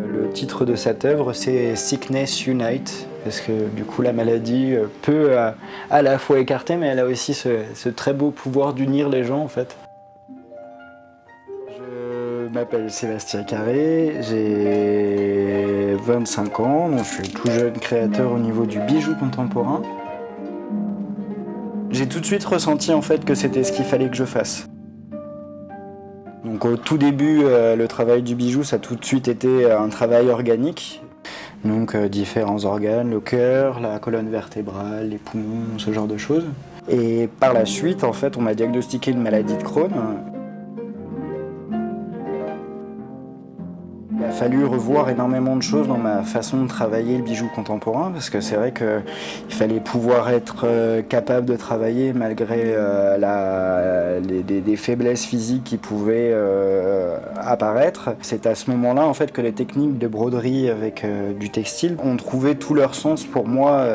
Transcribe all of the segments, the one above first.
Le titre de cette œuvre, c'est Sickness Unite, parce que du coup la maladie peut à la fois écarter, mais elle a aussi ce très beau pouvoir d'unir les gens en fait. Je m'appelle Sébastien Carré, j'ai 25 ans, donc je suis tout jeune créateur au niveau du bijou contemporain. J'ai tout de suite ressenti en fait que c'était ce qu'il fallait que je fasse. Donc au tout début, le travail du bijou, ça a tout de suite été un travail organique. Donc différents organes, le cœur, la colonne vertébrale, les poumons, ce genre de choses. Et par la suite, en fait, on m'a diagnostiqué une maladie de Crohn. Il a fallu revoir énormément de choses dans ma façon de travailler le bijou contemporain, parce que c'est vrai qu'il fallait pouvoir être capable de travailler malgré des faiblesses physiques qui pouvaient apparaître. C'est à ce moment-là en fait que les techniques de broderie avec du textile ont trouvé tout leur sens pour moi.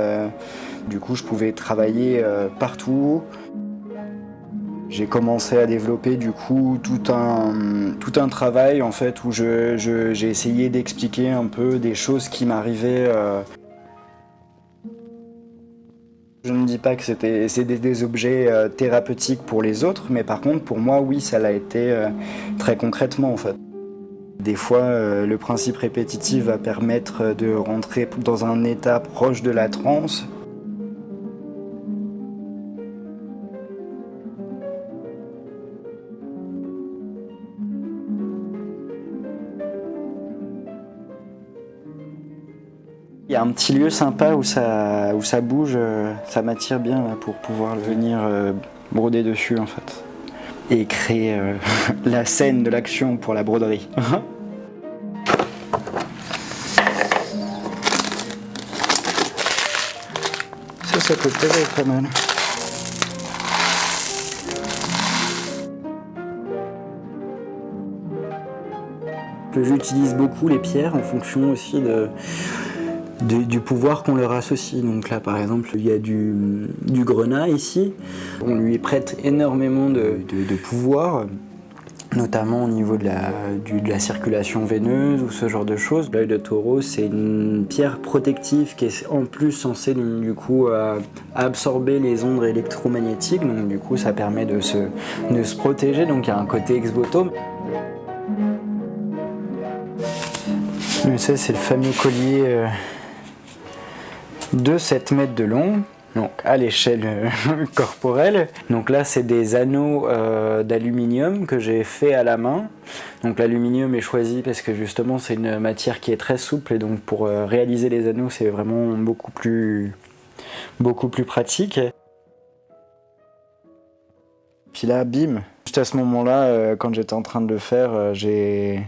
Du coup, je pouvais travailler partout. J'ai commencé à développer du coup tout un travail en fait où j'ai essayé d'expliquer un peu des choses qui m'arrivaient. Je ne dis pas que c'est des objets thérapeutiques pour les autres, mais par contre pour moi oui ça l'a été très concrètement en fait. Des fois le principe répétitif va permettre de rentrer dans un état proche de la transe. Il y a un petit lieu sympa où ça bouge, ça m'attire bien là, pour pouvoir venir broder dessus en fait. Et créer la scène de l'action pour la broderie. Ça peut peut-être être pas mal. J'utilise beaucoup les pierres en fonction aussi du pouvoir qu'on leur associe. Donc là par exemple il y a du grenat ici, on lui prête énormément de pouvoir, notamment au niveau de la circulation veineuse ou ce genre de choses. L'œil de taureau c'est une pierre protective qui est en plus censée du coup absorber les ondes électromagnétiques, donc du coup ça permet de se protéger, donc il y a un côté ex voto. Ça c'est le fameux collier de 7 mètres de long, donc à l'échelle corporelle. Donc là c'est des anneaux d'aluminium que j'ai fait à la main. Donc l'aluminium est choisi parce que justement c'est une matière qui est très souple et donc pour réaliser les anneaux c'est vraiment beaucoup plus pratique. Puis là bim, juste à ce moment-là quand j'étais en train de le faire, j'ai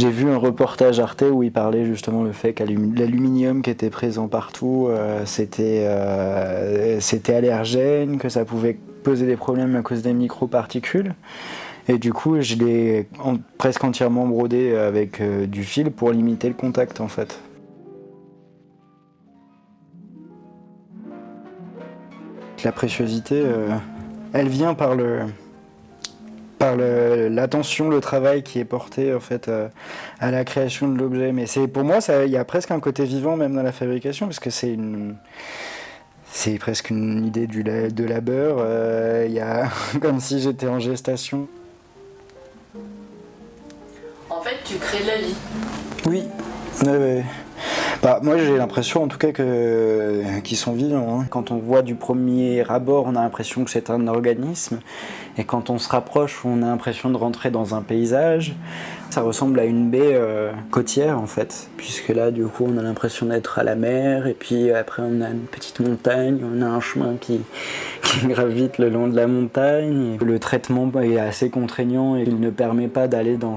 vu un reportage Arte où il parlait justement le fait que l'aluminium qui était présent partout, c'était allergène, que ça pouvait poser des problèmes à cause des microparticules. Et du coup, je l'ai presque entièrement brodé avec du fil pour limiter le contact en fait. La préciosité, elle vient par l'attention, le travail qui est porté en fait à la création de l'objet. Mais pour moi, il y a presque un côté vivant même dans la fabrication, parce que c'est presque une idée de labeur. Il y a comme si j'étais en gestation. En fait, tu crées la vie. Oui. Ouais. Moi j'ai l'impression en tout cas qu'ils sont vivants. Quand on voit du premier abord, on a l'impression que c'est un organisme. Et quand on se rapproche, on a l'impression de rentrer dans un paysage. Ça ressemble à une baie côtière en fait, puisque là du coup on a l'impression d'être à la mer et puis après on a une petite montagne, on a un chemin qui gravite le long de la montagne. Le traitement est assez contraignant et il ne permet pas d'aller dans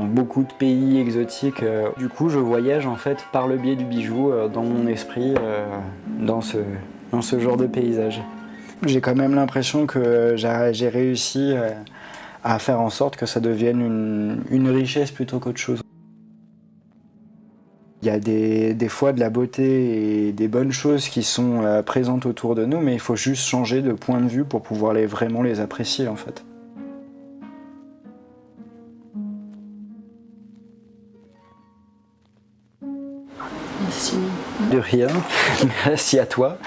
beaucoup de pays exotiques. Du coup je voyage en fait par le biais du bijou dans mon esprit dans ce genre de paysage. J'ai quand même l'impression que j'ai réussi à faire en sorte que ça devienne une richesse plutôt qu'autre chose. Il y a des fois de la beauté et des bonnes choses qui sont présentes autour de nous, mais il faut juste changer de point de vue pour pouvoir vraiment les apprécier en fait. Merci. De rien, merci à toi.